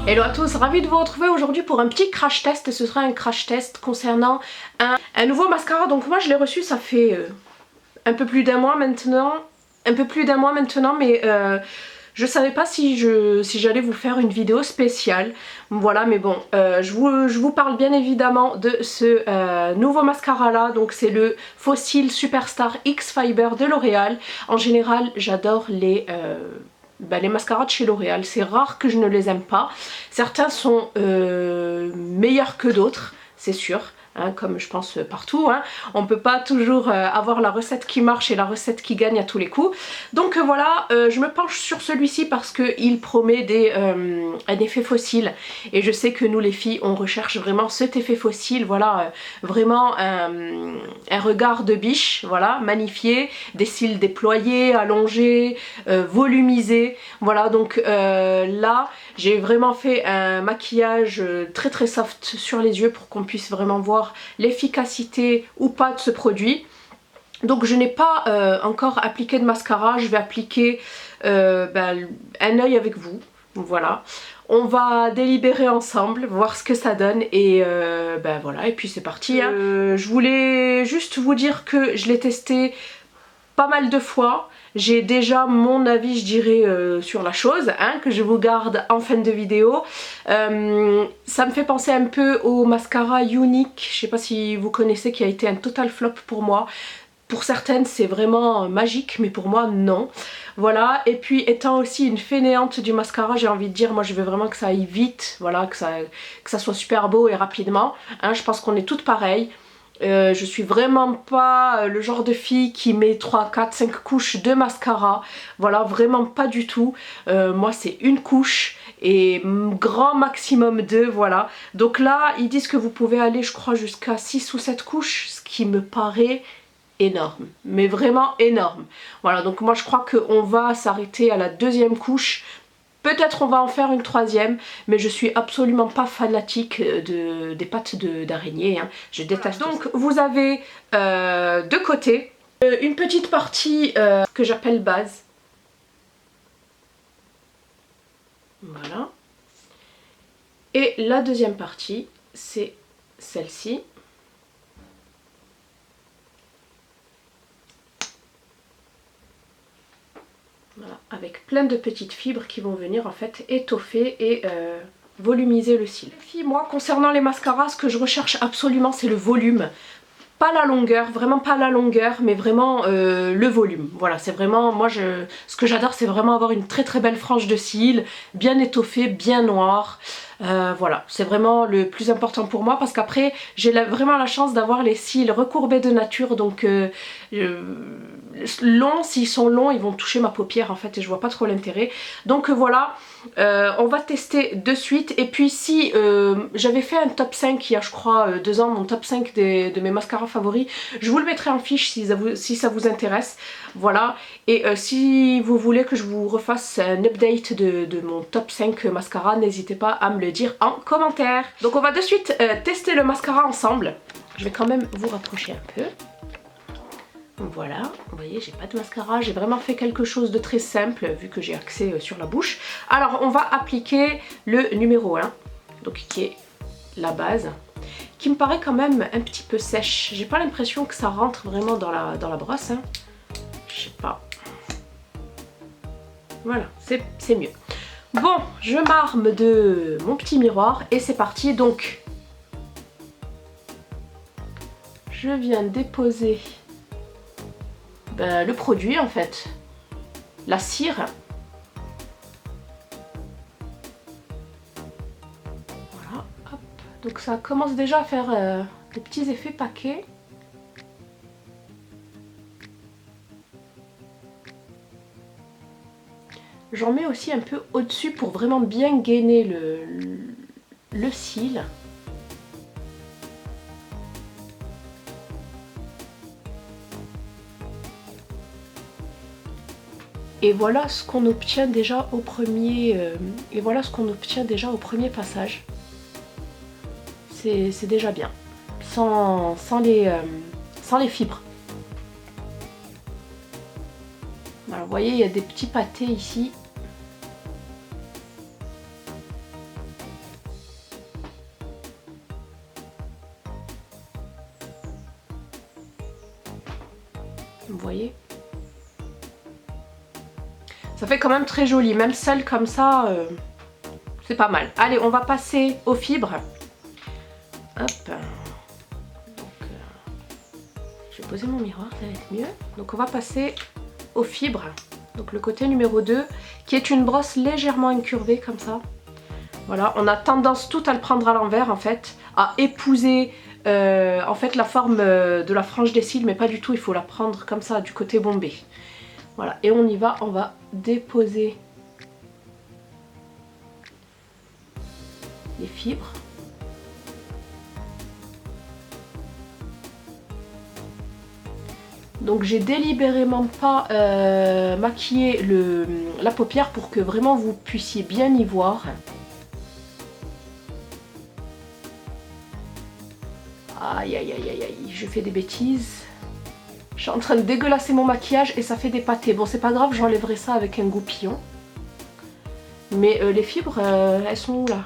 Hello à tous, ravie de vous retrouver aujourd'hui pour un petit crash test. Ce sera un crash test concernant un nouveau mascara. Donc moi je l'ai reçu, ça fait un peu plus d'un mois maintenant. Mais je savais pas si j'allais vous faire une vidéo spéciale. Voilà, mais bon, je vous parle bien évidemment de ce nouveau mascara là. Donc c'est le Fossil Superstar X Fiber de L'Oréal. En général, j'adore les mascaras de chez L'Oréal. C'est rare que je ne les aime pas. Certains sont meilleurs que d'autres, c'est sûr. Hein, comme je pense partout, hein. On peut pas toujours avoir la recette qui marche et la recette qui gagne à tous les coups. Donc voilà, je me penche sur celui-ci parce qu'il promet un effet fossile. Et je sais que nous les filles, on recherche vraiment cet effet fossile. Voilà, vraiment un regard de biche, voilà, magnifié, des cils déployés, allongés, volumisés. Voilà, donc là, j'ai vraiment fait un maquillage très soft sur les yeux pour qu'on puisse vraiment voir l'efficacité ou pas de ce produit. Donc je n'ai pas encore appliqué de mascara, je vais appliquer un œil avec vous, voilà. On va délibérer ensemble, voir ce que ça donne et voilà, et puis c'est parti. Hein. Je voulais juste vous dire que je l'ai testé pas mal de fois. J'ai déjà mon avis, je dirais, sur la chose, hein, que je vous garde en fin de vidéo. Ça me fait penser un peu au mascara Unique, je sais pas si vous connaissez, qui a été un total flop pour moi. Pour certaines c'est vraiment magique, mais pour moi non. Voilà, et puis étant aussi une fainéante du mascara, j'ai envie de dire, moi je veux vraiment que ça aille vite, voilà, que ça soit super beau et rapidement. Hein, je pense qu'on est toutes pareilles. Je suis vraiment pas le genre de fille qui met 3, 4, 5 couches de mascara. Voilà, vraiment pas du tout. Moi c'est une couche et grand maximum 2, voilà. Donc là, ils disent que vous pouvez aller, je crois, jusqu'à 6 ou 7 couches, ce qui me paraît énorme, mais vraiment énorme. Voilà, donc moi je crois qu'on va s'arrêter à la deuxième couche. Peut-être on va en faire une troisième, mais je suis absolument pas fanatique des pattes d'araignée, hein. Je déteste. Donc vous avez de côté une petite partie que j'appelle base. Voilà. Et la deuxième partie, c'est celle-ci. Voilà, avec plein de petites fibres qui vont venir en fait étoffer et volumiser le cil. Moi, concernant les mascaras, ce que je recherche absolument, c'est le volume. Pas la longueur, vraiment pas la longueur, mais vraiment le volume. Voilà, c'est vraiment, moi ce que j'adore, c'est vraiment avoir une très belle frange de cils, bien étoffée, bien noire. Voilà, c'est vraiment le plus important pour moi parce qu'après j'ai vraiment la chance d'avoir les cils recourbés de nature, donc longs, s'ils sont longs ils vont toucher ma paupière en fait et je vois pas trop l'intérêt. Donc voilà, on va tester de suite. Et puis si j'avais fait un top 5 il y a je crois 2 ans, mon top 5 de mes mascaras favoris, je vous le mettrai en fiche si ça vous intéresse. Voilà, et si vous voulez que je vous refasse un update de mon top 5 mascara, n'hésitez pas à me le dire en commentaire. Donc on va de suite tester le mascara ensemble. Je vais quand même vous rapprocher un peu. Voilà, vous voyez, j'ai pas de mascara, j'ai vraiment fait quelque chose de très simple vu que j'ai accès sur la bouche. Alors on va appliquer le numéro 1, donc qui est la base, qui me paraît quand même un petit peu sèche. J'ai pas l'impression que ça rentre vraiment dans la brosse, hein. Je sais pas. Voilà, c'est mieux. Bon, je m'arme de mon petit miroir et c'est parti. Donc, je viens déposer le produit en fait, la cire. Voilà, hop. Donc ça commence déjà à faire des petits effets paquets. J'en mets aussi un peu au-dessus pour vraiment bien gainer le cil. Et voilà ce qu'on obtient déjà au premier passage. C'est déjà bien, sans les fibres. Alors, vous voyez, il y a des petits pâtés ici. Ça fait quand même très joli, même seul comme ça, c'est pas mal. Allez, on va passer aux fibres. Hop. Donc, je vais poser mon miroir, ça va être mieux. Donc on va passer aux fibres. Donc le côté numéro 2, qui est une brosse légèrement incurvée comme ça. Voilà, on a tendance tout à le prendre à l'envers en fait, à épouser en fait la forme de la frange des cils, mais pas du tout, il faut la prendre comme ça du côté bombé. Voilà, et on y va, on va déposer les fibres. Donc j'ai délibérément pas maquillé la paupière pour que vraiment vous puissiez bien y voir. Aïe aïe aïe aïe aïe, je fais des bêtises. Je suis en train de dégueulasser mon maquillage et ça fait des pâtés. Bon, c'est pas grave, j'enlèverai ça avec un goupillon. Mais les fibres, elles sont où là?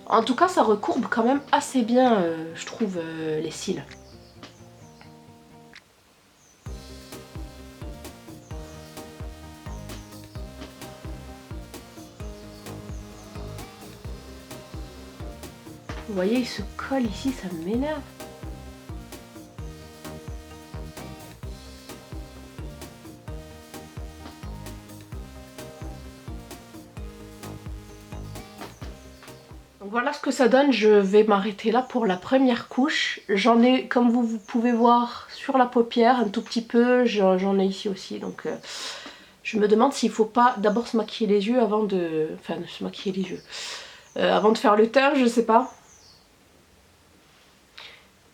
En tout cas, ça recourbe quand même assez bien, je trouve, les cils. Vous voyez, il se colle ici, ça m'énerve. Donc voilà ce que ça donne, je vais m'arrêter là pour la première couche. J'en ai, comme vous pouvez voir, sur la paupière un tout petit peu, j'en ai ici aussi, donc je me demande s'il faut pas d'abord se maquiller les yeux avant de... Enfin, se maquiller les yeux, avant de faire le teint, je sais pas.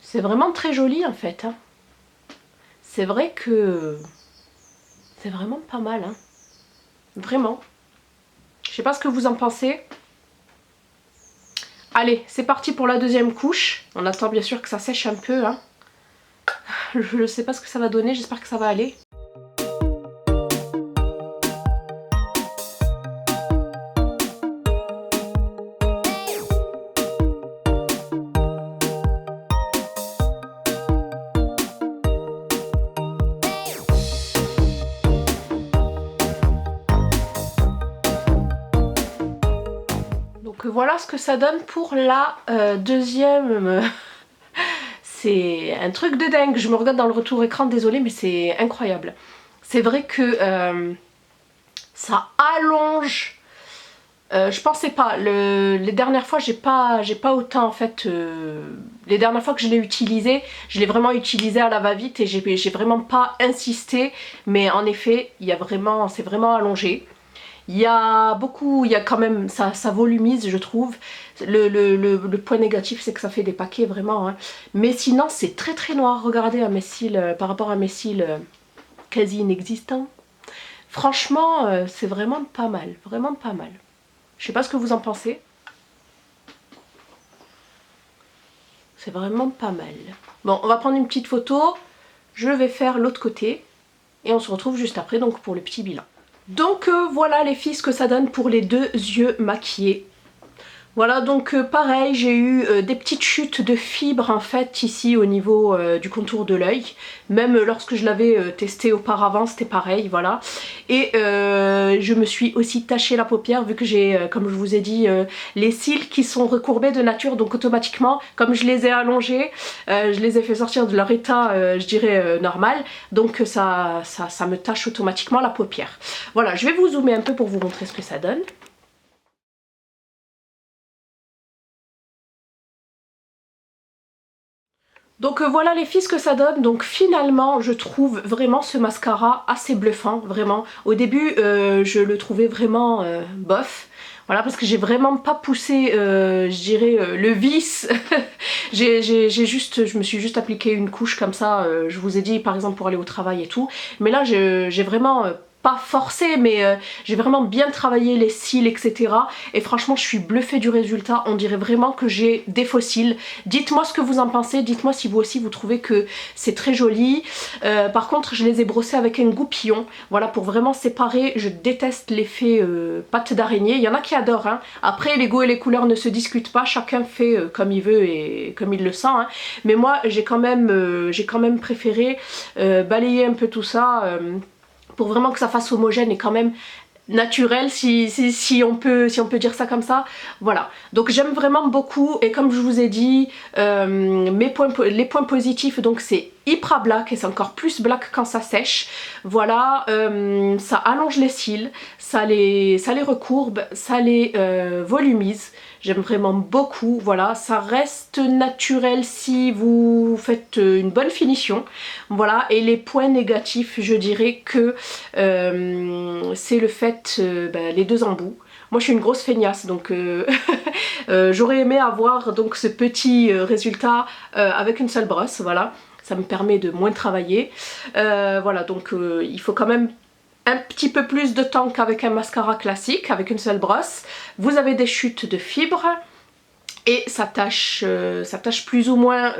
C'est vraiment très joli en fait, hein. C'est vrai que c'est vraiment pas mal, hein. Vraiment. Je sais pas ce que vous en pensez. Allez, c'est parti pour la deuxième couche. On attend bien sûr que ça sèche un peu, hein. Je ne sais pas ce que ça va donner, j'espère que ça va aller. Donc voilà ce que ça donne pour la deuxième... C'est un truc de dingue, je me regarde dans le retour écran, désolée, mais c'est incroyable. C'est vrai que ça allonge. Je pensais pas, les dernières fois j'ai pas autant en fait, les dernières fois que je l'ai utilisé, je l'ai vraiment utilisé à la va-vite et j'ai vraiment pas insisté, mais en effet, il y a vraiment, c'est vraiment allongé. Il y a quand même, ça volumise je trouve. Le point négatif c'est que ça fait des paquets vraiment, hein. Mais sinon c'est très très noir, regardez à mes cils, par rapport à mes cils quasi inexistants. Franchement c'est vraiment pas mal, vraiment pas mal. Je sais pas ce que vous en pensez. C'est vraiment pas mal. Bon, on va prendre une petite photo. Je vais faire l'autre côté. Et on se retrouve juste après donc pour le petit bilan. Donc voilà les filles ce que ça donne pour les deux yeux maquillés. Voilà donc pareil, j'ai eu des petites chutes de fibres en fait ici au niveau du contour de l'œil. Même lorsque je l'avais testé auparavant c'était pareil, voilà. Et je me suis aussi taché la paupière vu que j'ai, comme je vous ai dit, les cils qui sont recourbés de nature. Donc automatiquement, comme je les ai allongés, je les ai fait sortir de leur état, je dirais, normal. Donc ça me tache automatiquement la paupière. Voilà, je vais vous zoomer un peu pour vous montrer ce que ça donne. Donc voilà les filles ce que ça donne. Donc finalement je trouve vraiment ce mascara assez bluffant, vraiment. Au début je le trouvais vraiment bof. Voilà, parce que j'ai vraiment pas poussé, je dirais, le vice. Je me suis juste appliqué une couche comme ça, je vous ai dit par exemple pour aller au travail et tout. Mais là j'ai vraiment pas forcé, mais j'ai vraiment bien travaillé les cils, etc. Et franchement, je suis bluffée du résultat. On dirait vraiment que j'ai des faux cils. Dites-moi ce que vous en pensez. Dites-moi si vous aussi vous trouvez que c'est très joli. Par contre, je les ai brossés avec un goupillon. Voilà, pour vraiment séparer. Je déteste l'effet pâte d'araignée. Il y en a qui adorent. Hein. Après, les goûts et les couleurs ne se discutent pas. Chacun fait comme il veut et comme il le sent. Hein. Mais moi, j'ai quand même préféré balayer un peu tout ça. Pour vraiment que ça fasse homogène et quand même naturel si on peut dire ça comme ça. Voilà, donc j'aime vraiment beaucoup et comme je vous ai dit, les points positifs, donc c'est hyper black et c'est encore plus black quand ça sèche. Voilà, ça allonge les cils, ça les recourbe, ça les volumise. J'aime vraiment beaucoup, voilà, ça reste naturel si vous faites une bonne finition, voilà, et les points négatifs, je dirais que c'est le fait, les deux embouts. Moi je suis une grosse feignasse, donc j'aurais aimé avoir donc ce petit résultat avec une seule brosse, voilà, ça me permet de moins travailler, voilà, donc il faut quand même un petit peu plus de temps qu'avec un mascara classique, avec une seule brosse. Vous avez des chutes de fibres et ça tâche plus ou moins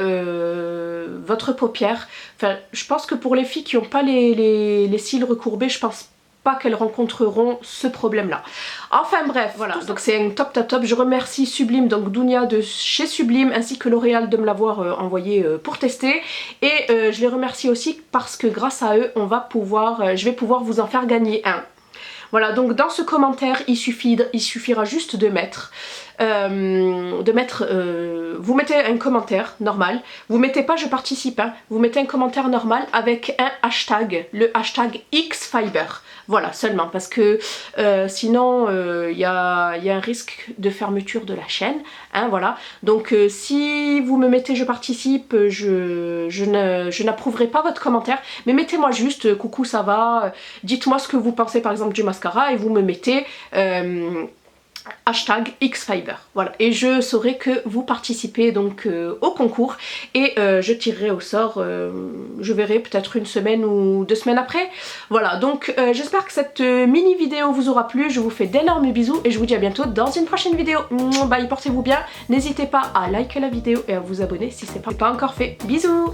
votre paupière. Enfin, je pense que pour les filles qui n'ont pas les cils recourbés, je pense pas qu'elles rencontreront ce problème là. Enfin bref, voilà, donc c'est un top. Je remercie Sublime, donc Dounia de chez Sublime, ainsi que L'Oréal de me l'avoir envoyé pour tester, et je les remercie aussi parce que grâce à eux je vais pouvoir vous en faire gagner un. Voilà, donc dans ce commentaire il suffira juste de mettre vous mettez un commentaire normal, vous mettez pas je participe, hein, vous mettez un commentaire normal avec un hashtag, le hashtag XFiber, voilà, seulement, parce que sinon il y a un risque de fermeture de la chaîne, hein, voilà, donc si vous me mettez je participe, je n'approuverai pas votre commentaire, mais mettez-moi juste coucou ça va, dites-moi ce que vous pensez par exemple du mascara et vous me mettez hashtag XFiber, voilà, et je saurai que vous participez donc au concours et je tirerai au sort, je verrai peut-être une semaine ou 2 semaines après. Voilà, donc j'espère que cette mini vidéo vous aura plu, je vous fais d'énormes bisous et je vous dis à bientôt dans une prochaine vidéo. Bye, portez-vous bien, n'hésitez pas à liker la vidéo et à vous abonner si ce n'est pas encore fait. Bisous.